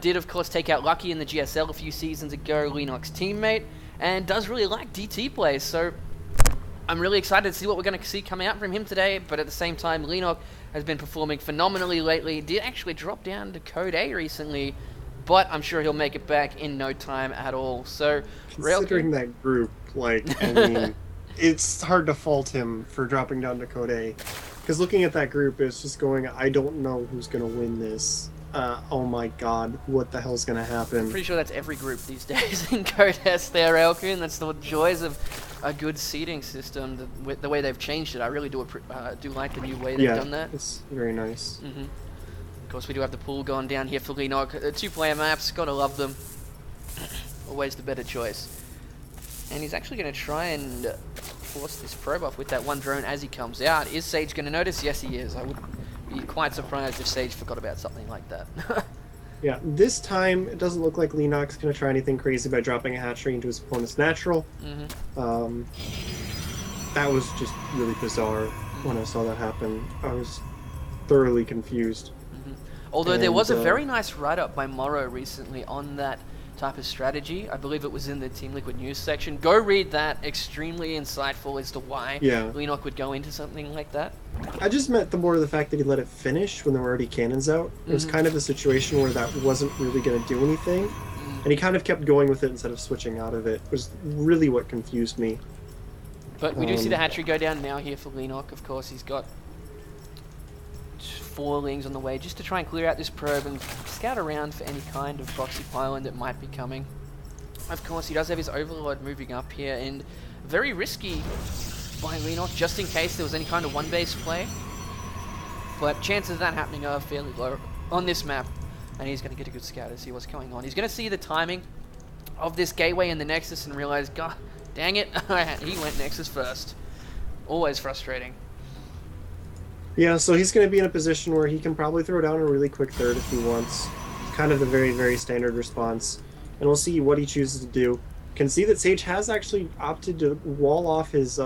Did, of course, take out Lucky in the GSL a few seasons ago, Lenok's teammate, and does really like DT plays, so I'm really excited to see what we're going to see coming out from him today, but at the same time, Lenok has been performing phenomenally lately. Did actually drop down to Code A recently, but I'm sure he'll make it back in no time at all. So, Considering that group, like, I mean, it's hard to fault him for dropping down to Code A. Because looking at that group, it's just going, I don't know who's going to win this. Oh my god, what the hell's going to happen? Pretty sure that's every group these days in Code S there, Elkun. That's the joys of a good seeding system, the way they've changed it. I really do like the new way they've done that. It's very nice. Of course, we do have the pool going down here for Leenock. 2-player maps, gotta love them. Always the better choice. And he's actually going to try and force this probe off with that one drone as he comes out. Is Sage going to notice? Yes, he is. I would be quite surprised if Sage forgot about something like that. Yeah, this time it doesn't look like Leenock's going to try anything crazy by dropping a hatchery into his opponent's natural. That was just really bizarre when I saw that happen. I was thoroughly confused. Although there was a very nice write-up by Morrow recently on that type of strategy. I believe it was in the Team Liquid news section. Go read that. Extremely insightful as to why Leenock would go into something like that. I just meant the fact that he let it finish when there were already cannons out. It was kind of a situation where that wasn't really going to do anything, and he kind of kept going with it instead of switching out of it. It was really what confused me. But we do see the hatchery go down now here for Leenock. Of course, he's got 4 Lings on the way just to try and clear out this probe and scout around for any kind of proxy pylon that might be coming. Of course, he does have his Overlord moving up here, and very risky by Leenock just in case there was any kind of one-base play. But chances of that happening are fairly low on this map, and he's going to get a good scout to see what's going on. He's going to see the timing of this gateway in the Nexus and realize, God dang it, he went Nexus first. Always frustrating. Yeah, so he's going to be in a position where he can probably throw down a really quick third if he wants. Kind of the very, very standard response. And we'll see what he chooses to do. Can see that Sage has actually opted to wall off his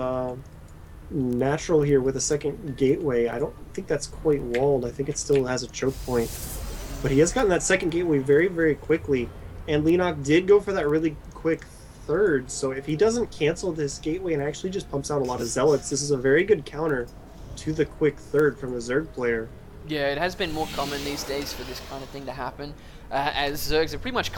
natural here with a second gateway. I don't think that's quite walled. I think it still has a choke point. But he has gotten that second gateway very, very quickly. And Leenock did go for that really quick third. So if he doesn't cancel this gateway and actually just pumps out a lot of Zealots, this is a very good counter to the quick third from the Zerg player. Yeah, it has been more common these days for this kind of thing to happen, as Zergs are pretty much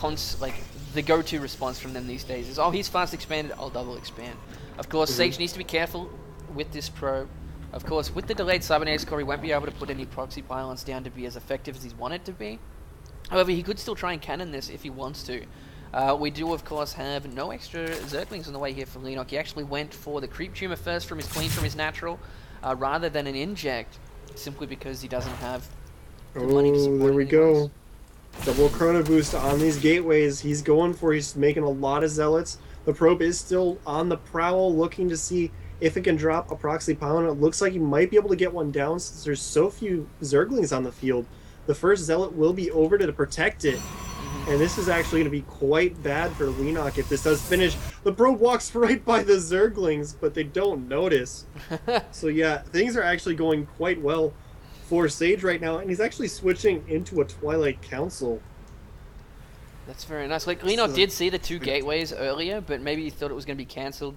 the go-to response from them these days is, oh, he's fast expanded, I'll double expand. Of course, Sage needs to be careful with this probe. Of course, with the delayed Cybernetic score, he won't be able to put any proxy pylons down to be as effective as he's wanted to be. However, he could still try and cannon this if he wants to. We do, of course, have no extra Zerglings on the way here for Leenock. He actually went for the Creep Tumor first from his clean from his natural, rather than an inject, simply because he doesn't have the money to support. There we go. Double Chrono Boost on these gateways. He's making a lot of Zealots. The probe is still on the prowl, looking to see if it can drop a proxy pylon. It looks like he might be able to get one down since there's so few Zerglings on the field. The first Zealot will be over to protect it. And this is actually going to be quite bad for Leenock if this does finish. The probe walks right by the Zerglings, but they don't notice. So yeah, things are actually going quite well for Sage right now, and he's actually switching into a Twilight Council. That's very nice. Like, Leenock did see the 2 gateways earlier, but maybe he thought it was going to be cancelled.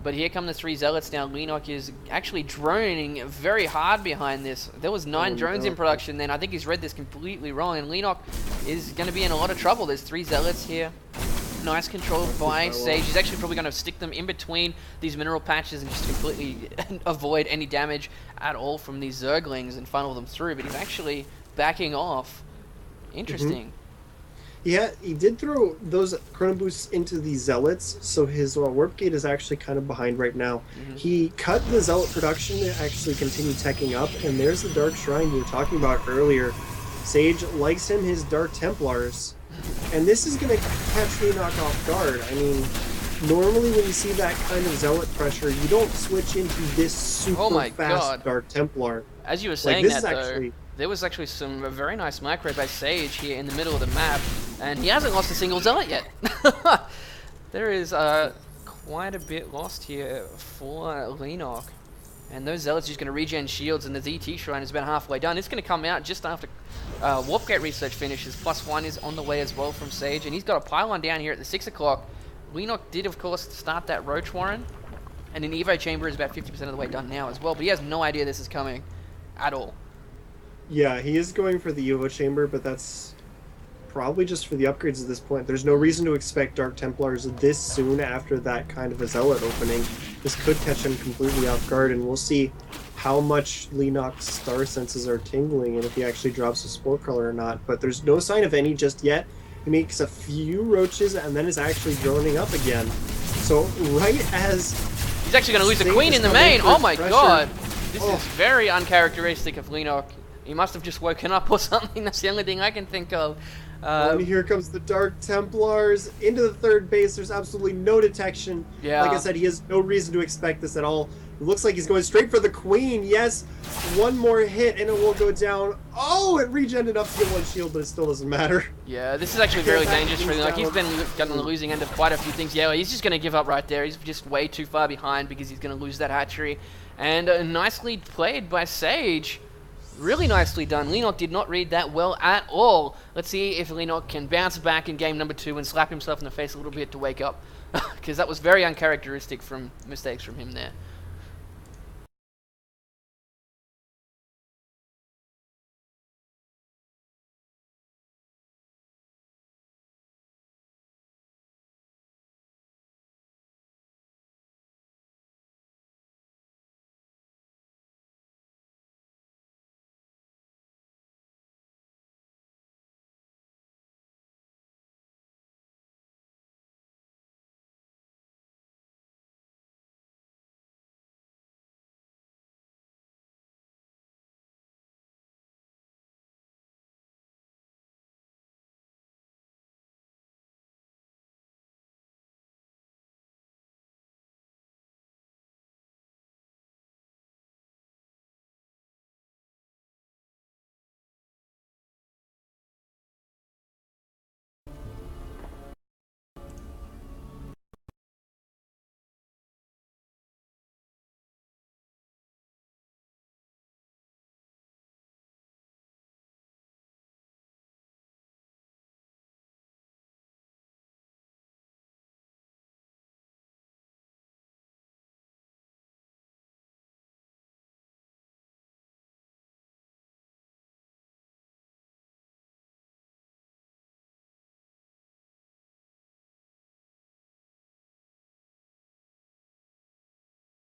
But here come the 3 Zealots now. Leenock is actually droning very hard behind this. There was 9 drones in production then. I think he's read this completely wrong, and Leenock is going to be in a lot of trouble. There's 3 Zealots here. Nice control by Sage. He's actually probably going to stick them in between these mineral patches and just completely avoid any damage at all from these Zerglings and funnel them through. But he's actually backing off. Interesting. Yeah, he did throw those Chrono Boosts into the Zealots, so his Warp Gate is actually kind of behind right now. He cut the Zealot production to actually continue teching up, and there's the Dark Shrine you were talking about earlier. Sage likes him his Dark Templars, and this is going to catch Leenock off guard. I mean, normally when you see that kind of Zealot pressure, you don't switch into this super fast Dark Templar. As you were saying that, though, there was actually some very nice micro by Sage here in the middle of the map, and he hasn't lost a single Zealot yet. There is quite a bit lost here for Leenock. And those Zealots are just going to regen shields, and the ZT Shrine is about halfway done. It's going to come out just after Warp Gate research finishes. +1 is on the way as well from Sage, and he's got a pylon down here at the 6 o'clock. Leenock did, of course, start that Roach Warren, and an Evo Chamber is about 50% of the way done now as well, but he has no idea this is coming at all. Yeah, he is going for the Evo Chamber, but that's probably just for the upgrades at this point. There's no reason to expect Dark Templars this soon after that kind of a Zealot opening. This could catch him completely off guard, and we'll see how much Lennox's star senses are tingling and if he actually drops a Spore Crawler or not. But there's no sign of any just yet. He makes a few roaches and then is actually droning up again. So right as... He's actually going to lose the queen in the main. Oh my god. This is very uncharacteristic of Lennox. He must have just woken up or something. That's the only thing I can think of. And here comes the Dark Templars into the third base. There's absolutely no detection. Yeah. Like I said, he has no reason to expect this at all. It looks like he's going straight for the queen. Yes, one more hit and it will go down. Oh, it regened up to get one shield, but it still doesn't matter. Yeah, this is actually very dangerous for him. Like, he's been got on the losing end of quite a few things. Yeah, he's just going to give up right there. He's just way too far behind because he's going to lose that hatchery. And nicely played by Sage. Really nicely done. Lennox did not read that well at all. Let's see if Lennox can bounce back in game number 2 and slap himself in the face a little bit to wake up. Because that was very uncharacteristic from mistakes from him there.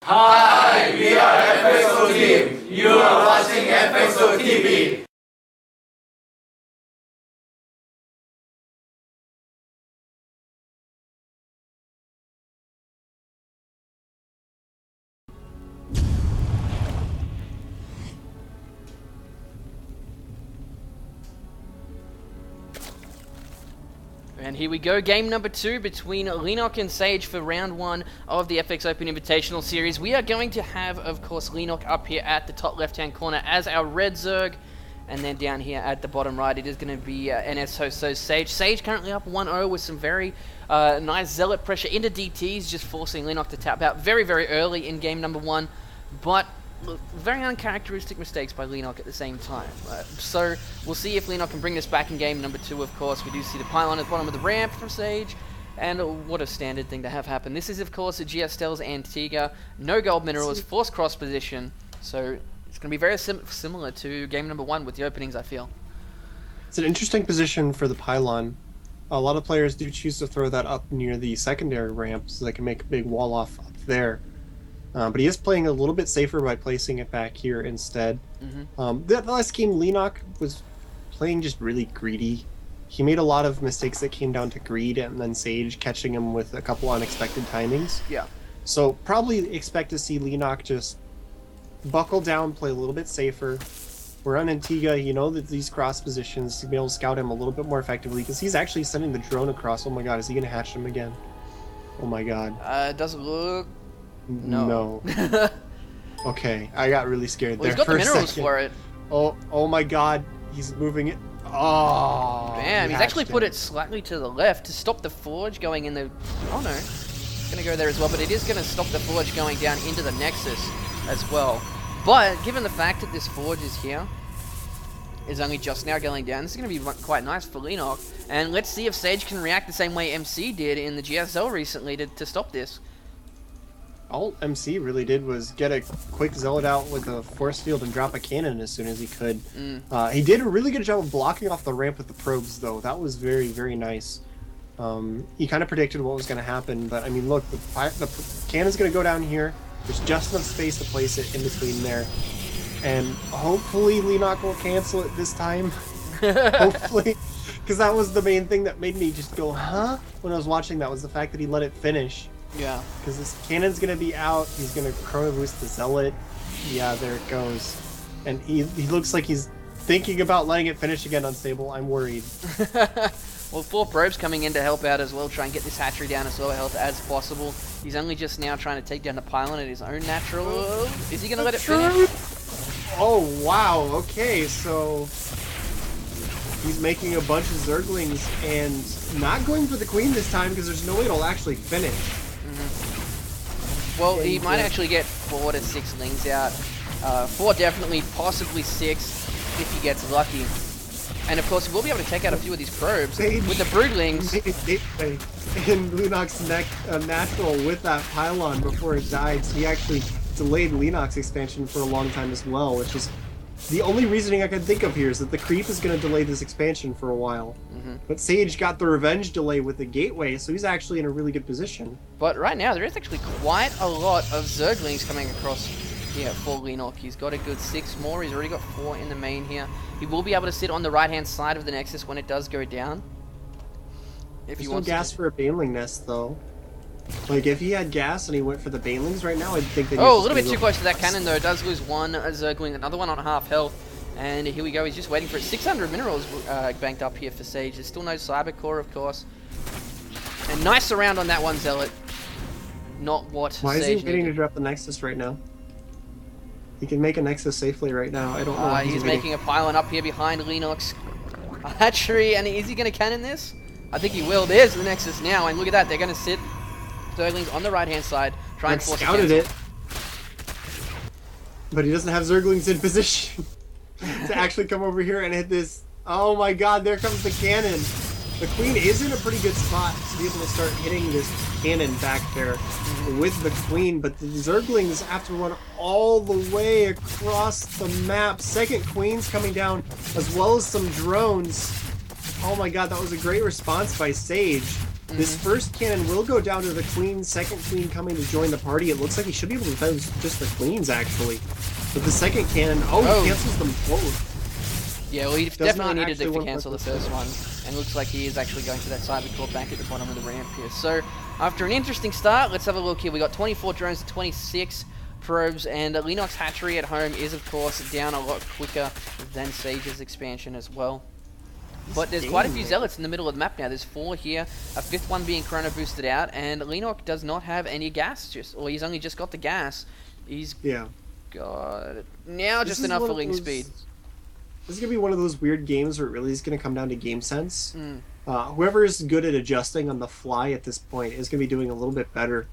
Hi, we are FXO team. You are watching FXO TV. And here we go, game number 2 between Lennox and Sage for round 1 of the FXOpen Invitational Series. We are going to have, of course, Lennox up here at the top left-hand corner as our red Zerg. And then down here at the bottom right, it is going to be NS host, so Sage. Sage currently up 1-0 with some very nice Zealot pressure into DTs, just forcing Lennox to tap out very, very early in game number 1. But very uncharacteristic mistakes by Lennox at the same time. So we'll see if Lennox can bring this back in game number 2, of course. We do see the pylon at the bottom of the ramp from Sage. And what a standard thing to have happen. This is, of course, a GS Stell's Antigua. No gold minerals, forced cross position. So it's going to be very similar to game number 1 with the openings, I feel. It's an interesting position for the pylon. A lot of players do choose to throw that up near the secondary ramp so they can make a big wall off up there. But he is playing a little bit safer by placing it back here instead. The last game, Lennox was playing just really greedy. He made a lot of mistakes that came down to greed, and then Sage catching him with a couple unexpected timings. Yeah. So probably expect to see Lennox just buckle down, play a little bit safer. We're on Antigua, you know that these cross positions, to be able to scout him a little bit more effectively, because he's actually sending the drone across. Oh my god, is he going to hatch him again? Oh my god. It doesn't look... No. Okay, I got really scared there. He's got for the minerals a second. for it. Oh my god, he's moving it. Oh, Damn, he he's actually hatched put him. it slightly to the left to stop the forge going in the... Oh no, it's going to go there as well, but it is going to stop the forge going down into the Nexus as well. But given the fact that this forge is here, is only just now going down, this is going to be quite nice for Lennox. And let's see if Sage can react the same way MC did in the GSL recently to stop this. all MC really did was get a quick Zealot out with a force field and drop a cannon as soon as he could. He did a really good job of blocking off the ramp with the probes, though. That was very, very nice. He kind of predicted what was going to happen, but I mean, look, the cannon's going to go down here. There's just enough space to place it in between there. And hopefully Leenock will cancel it this time. Hopefully. Because that was the main thing that made me just go, huh? When I was watching that, was the fact that he let it finish. Yeah. Because this cannon's going to be out. He's going to chrono boost the Zealot. Yeah, there it goes. And he looks like he's thinking about letting it finish again unstable. I'm worried. Well, 4 probes coming in to help out as well, try and get this hatchery down as low health as possible. He's only just now trying to take down the pylon at his own natural. Is he going to let it finish? Oh, wow. Okay, so he's making a bunch of Zerglings and not going for the Queen this time because there's no way it'll actually finish. Well, he might actually get 4 to 6 lings out. 4 definitely, possibly 6 if he gets lucky. And of course, we'll be able to take out a few of these probes with the broodlings. And Leenock's natural with that pylon before it died, so he actually delayed Leenock's expansion for a long time as well, which is the only reasoning I can think of here is that the creep is going to delay this expansion for a while. But Sage got the revenge delay with the gateway, so he's actually in a really good position. But right now, there is actually quite a lot of Zerglings coming across here for Leenock. He's got a good 6 more. He's already got 4 in the main here. He will be able to sit on the right-hand side of the Nexus when it does go down. If There's he no wants gas for a Baneling nest, though. Like, if he had gas and he went for the Banelings right now, I'd think that Oh, a little bit too close to that cannon, though. Does lose 1 Zergling, another one on half health. And here we go. He's just waiting for it. 600 minerals banked up here for Sage. There's still no Cyber Core, of course. And nice surround on that one, Zealot. Not what Why Sage is he waiting needed. to drop the Nexus right now? He can make a Nexus safely right now. I don't know why He's waiting. making a pylon up here behind Leenock's hatchery. And is he going to cannon this? I think he will. There's the Nexus now. And look at that. They're going to sit Zerglings on the right-hand side. Try and force scouted it. But he doesn't have Zerglings in position to actually come over here and hit this. Oh my god, there comes the cannon. The Queen is in a pretty good spot to be able to start hitting this cannon back there with the Queen, but the Zerglings have to run all the way across the map. Second Queen's coming down, as well as some drones. Oh my god, that was a great response by Sage. This first cannon will go down to the Queen, second Queen coming to join the party. It looks like he should be able to defend just the Queens, actually. But the second cannon, he cancels them both. Yeah, well, he Does definitely not needed actually to work cancel the with first one. And looks like he is actually going for that Cyber Core back at the bottom of the ramp here. So, after an interesting start, let's have a look here. We got 24 drones to 26 probes, and Leenock's hatchery at home is, of course, down a lot quicker than Sage's expansion as well. But there's quite a few Zealots in the middle of the map now. There's 4 here, a 5th one being chrono boosted out, and Leenock does not have any gas, or he's only just got the gas. He's got now just enough for ling speed. This is going to be one of those weird games where it really is going to come down to game sense. Whoever is good at adjusting on the fly at this point is going to be doing a little bit better.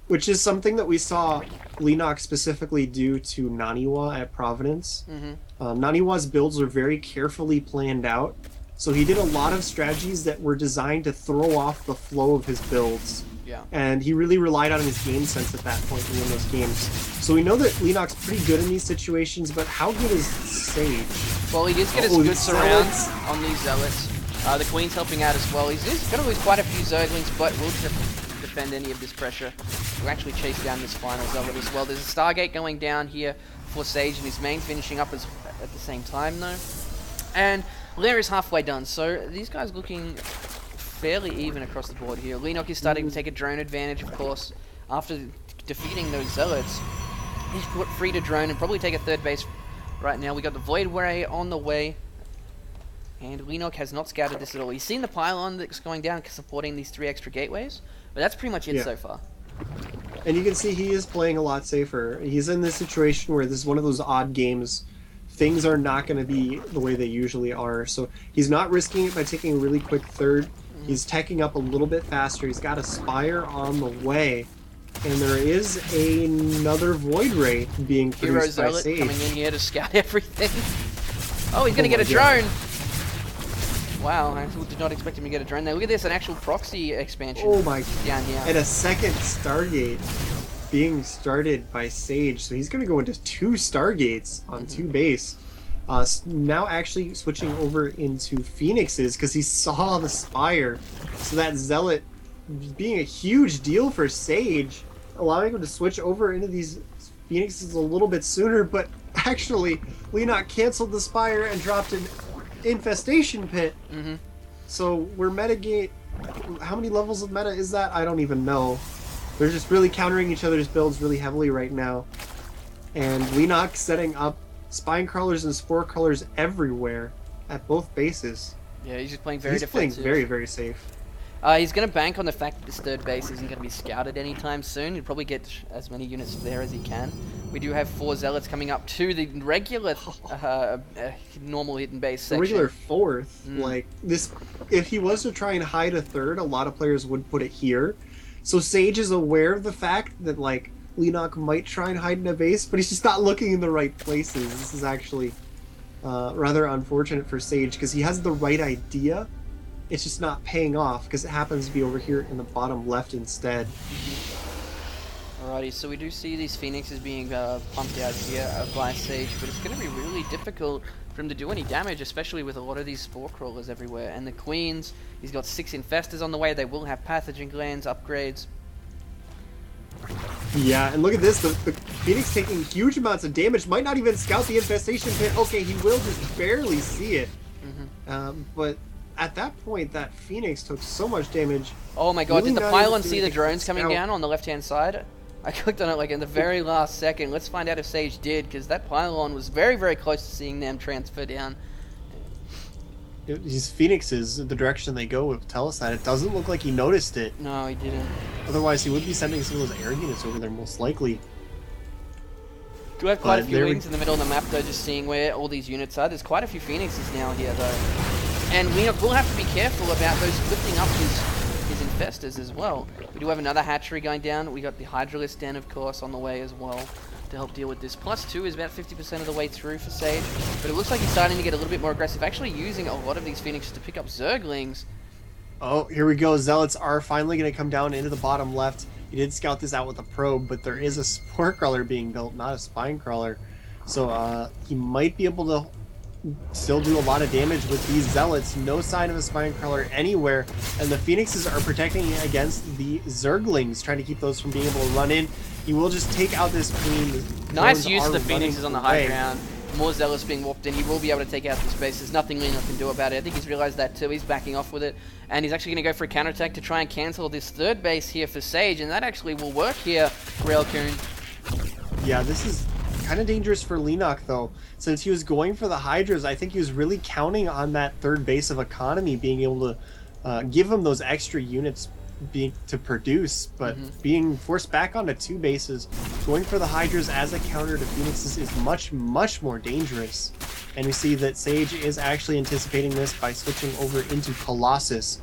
Which is something that we saw Leenock specifically do to Naniwa at Providence. Naniwa's builds are very carefully planned out, so he did a lot of strategies that were designed to throw off the flow of his builds. And he really relied on his game sense at that point to win those games. So we know that Leenock's pretty good in these situations, but how good is Sage? Well, he does get his good surrounds on these Zealots. The Queen's helping out as well. He's going to lose quite a few Zerglings, but will defend any of this pressure. We'll actually chase down this final Zealot as well. There's a Stargate going down here for Sage, and his main finishing up at the same time, though. And Lair is halfway done, so these guys looking fairly even across the board here. Leenock is starting to take a drone advantage, of course, after defeating those Zealots. He's free to drone and probably take a 3rd base right now. We got the Void Ray on the way, and Leenock has not scouted this at all. He's seen the pylon that's going down supporting these 3 extra gateways, but that's pretty much it so far. And you can see he is playing a lot safer. He's in this situation where this is one of those odd games. Things are not going to be the way they usually are, so he's not risking it by taking a really quick 3rd. He's teching up a little bit faster. He's got a Spire on the way. And there is another Void Ray being produced by Zealot Sage. coming in here to scout everything. Oh, he's going to get a drone. Wow, I did not expect him to get a drone there. Look at this, an actual proxy expansion. Oh my, down here. and a second Stargate. being started by Sage, so he's going to go into 2 Stargates on 2 base. Now actually switching over into Phoenixes because he saw the Spire. So that Zealot being a huge deal for Sage, allowing him to switch over into these Phoenixes a little bit sooner, but actually Leonok canceled the Spire and dropped an Infestation Pit. So we're metagate. How many levels of meta is that? I don't even know. They're just really countering each other's builds really heavily right now. And Leonok setting up Spine Crawlers and Spore Crawlers everywhere at both bases. Yeah, he's just playing very He's defensive. playing very, very safe. He's going to bank on the fact that this third base isn't going to be scouted anytime soon. He'll probably get as many units there as he can. We do have 4 Zealots coming up to the regular normal hidden base section. The regular 4th, like this, if he was to try and hide a 3rd, a lot of players would put it here. So Sage is aware of the fact that like Leonok might try and hide in a base, but he's just not looking in the right places. This is actually rather unfortunate for Sage because he has the right idea. It's just not paying off because it happens to be over here in the bottom left instead. Alrighty, so we do see these Phoenixes being pumped out here by Sage, but it's going to be really difficult for him to do any damage, especially with a lot of these Spore Crawlers everywhere. And the Queens, he's got 6 Infestors on the way. They will have Pathogen Glands, upgrades. Yeah, and look at this. The Phoenix taking huge amounts of damage. Might not even scout the Infestation Pit. Okay, he will just barely see it. But at that point, that Phoenix took so much damage. Oh my god, Really did the not pylon even see the doing drones coming scout. down on the left-hand side? I clicked on it like in the very last second. Let's find out if Sage did, because that pylon was very, very close to seeing them transfer down. These Phoenixes, the direction they go, will tell us that. It doesn't look like he noticed it. No, he didn't. Otherwise, he would be sending some of those air units over there, most likely. Do have quite a But few there wings in the middle of the map, though, just seeing where all these units are. There's quite a few Phoenixes now here, though. And we will have to be careful about those lifting up his infestors as well. We do have another hatchery going down. We got the Hydralisk Den, of course, on the way as well to help deal with this. +2 is about 50% of the way through for Sage, but it looks like he's starting to get a little bit more aggressive, actually using a lot of these Phoenixes to pick up Zerglings. Oh, here we go. Zealots are finally going to come down into the bottom left. He did scout this out with a probe, but there is a Spore Crawler being built, not a Spine Crawler. So he might be able to still do a lot of damage with these Zealots. No sign of a Spine Crawler anywhere, and the Phoenixes are protecting against the Zerglings, trying to keep those from being able to run in. He will just take out this Queen. Nice Drones use of are the Phoenixes on the running high away. ground. More Zealots being walked in. He will be able to take out this base. There's nothing Lena can do about it. I think he's realized that too. He's backing off with it. And he's actually going to go for a counterattack to try and cancel this third base here for Sage. And that actually will work here, Railcoon. Yeah, this is kind of dangerous for Leonok, though. Since he was going for the Hydras, I think he was really counting on that third base of economy being able to give him those extra units to produce, but being forced back onto 2 bases, going for the Hydras as a counter to Phoenixes is much, much more dangerous. And we see that Sage is actually anticipating this by switching over into Colossus.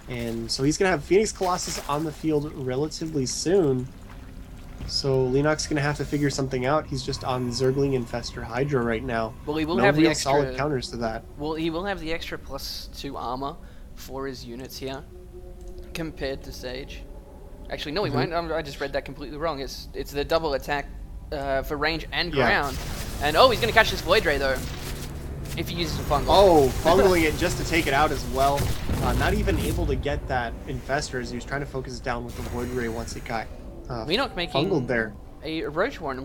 And so he's going to have Phoenix Colossus on the field relatively soon. So Leonok's going to have to figure something out. He's just on Zergling Infestor Hydra right now. Well, he will No have the real extra solid counters to that. Well, he will have the extra +2 armor for his units here, compared to Sage. Actually, no, he won't. I just read that completely wrong. It's the double attack for range and ground. And oh, he's going to catch this Void Ray though, if he uses a fungal. Oh, fungling it just to take it out as well. Not even able to get that Infestor as he was trying to focus down with the Void Ray once it got Leonok making fungled there. a Roach Warren.